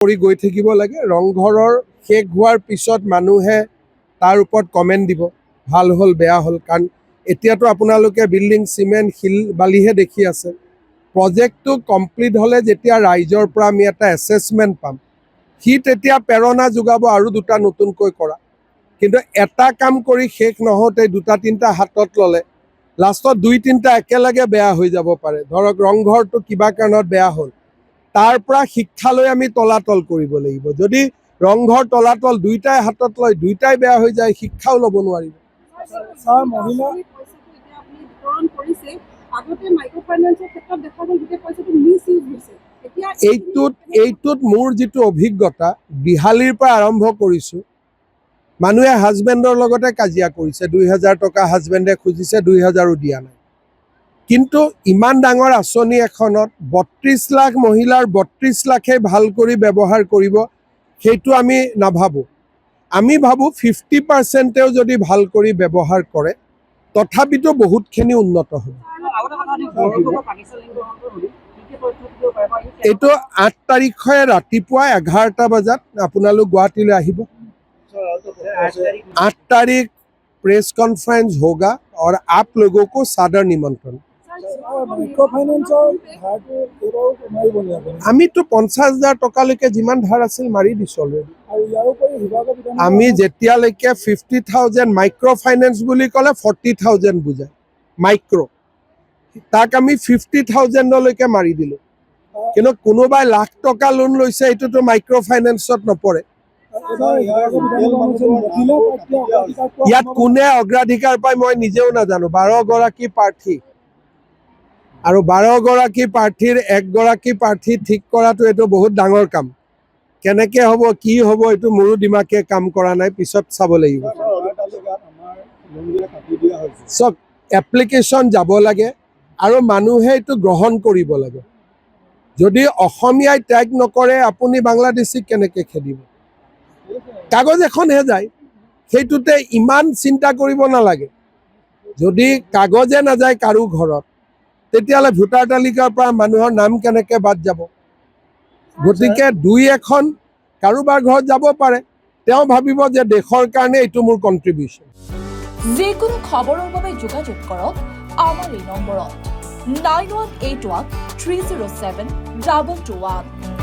কৰি গৈ থাকিব লাগে। ৰংঘৰৰ শেষ হোৱাৰ পিছত মানুহে তাৰ ওপৰত কমেণ্ট দিব, ভাল হ'ল বেয়া হ'ল। কাৰণ এতিয়াতো আপোনালোকে বিল্ডিং চিমেণ্ট শিল বালিহে দেখি আছে। প্ৰজেক্টটো কমপ্লিট হ'লে যেতিয়া ৰাইজৰ পৰা আমি এটা এছেছমেণ্ট পাম, সি তেতিয়া প্ৰেৰণা যোগাব আৰু দুটা নতুনকৈ কৰা। কিন্তু এটা কাম কৰি শেষ নহওঁতে দুটা তিনিটা হাতত ল'লে লাষ্টত দুই তিনিটা একেলগে বেয়া হৈ যাব পাৰে। ধৰক ৰংঘৰটো কিবা কাৰণত বেয়া হ'ল, তাৰ পৰা শিক্ষা লৈ আমি তলাতল কৰিব লাগিব। যদি ৰংঘৰ তলাতল দুইটাই হাতত লয়, দুইটাই বেয়া হৈ যায়, শিক্ষাও ল'ব নোৱাৰিব। এইটোত মোৰ যিটো অভিজ্ঞতা, বিহালীৰ পৰা আৰম্ভ কৰিছোঁ, মানুহে হাজবেণ্ডৰ লগতে কাজিয়া কৰিছে। 2000 টকা হাজবেণ্ডে খুজিছে, 2000ও দিয়া নাই। কিন্তু ইমান ডাঙৰ আঁচনি এখনত 32 লাখ মহিলাৰ 32 লাখে ভাল কৰি ব্যৱহাৰ কৰিব, সেইটো আমি নাভাবোঁ। আমি ভাবোঁ 50%ও যদি ভাল কৰি ব্যৱহাৰ কৰে, তথাপিতো বহুতখিনি উন্নত হ'ব। এইটো 8 তাৰিখে ৰাতিপুৱা 11টা বজাত আপোনালোক গুৱাহাটীলৈ আহিব। 8 तारीख प्रेस कॉन्फ्रेंस होगा और आप लोगों को सादर निमंत्रण। আমি তো 50,000 টকালৈকে যিমান ধাৰ আছিল মাৰি দিছোঁ অলৰেডি। আমি যেতিয়ালৈকে 50,000 মাইক্ৰ' ফাইনেন্স বুলি ক'লে 40,000 বুজায় মাইক্ৰ', তাক আমি 50,000লৈকে মাৰি দিলোঁ। কিন্তু কোনোবাই লাখ টকা লোন লৈছে, এইটোতো মাইক্ৰ' ফাইনেন্সত নপৰে। ইয়াত কোনে অগ্ৰাধিকাৰ পায় মই নিজেও নাজানো। 12 গৰাকী প্ৰাৰ্থী আৰু 12 গৰাকী প্ৰাৰ্থীৰ 1 গৰাকী প্ৰাৰ্থী ঠিক কৰাটো এইটো বহুত ডাঙৰ কাম। কেনেকৈ হ'ব কি হ'ব এইটো মোৰো দিমাগে কাম কৰা নাই, পিছত চাব লাগিব। চব এপ্লিকেশ্যন যাব লাগে আৰু মানুহে এইটো গ্ৰহণ কৰিব লাগে। যদি অসমীয়াই ত্যাগ নকৰে, আপুনি বাংলাদেশীক কেনেকৈ খেদিব? কাগজ এখনহে যায়, সেইটোতে ইমান চিন্তা কৰিব নালাগে। যদি কাগজে নাযায় কাৰো ঘৰত, তেতিয়াহ'লে ভোটাৰ তালিকাৰ পৰা মানুহৰ নাম কেনেকৈ বাদ যাব? গতিকে 2-1খন কাৰোবাৰ ঘৰত যাব পাৰে, তেওঁ ভাবিব যে দেশৰ কাৰণে এইটো মোৰ কণ্ট্ৰিবিউশ্যন। যিকোনো খবৰৰ বাবে যোগাযোগ কৰক আমাৰ এই নম্বৰত 9181 307 2221।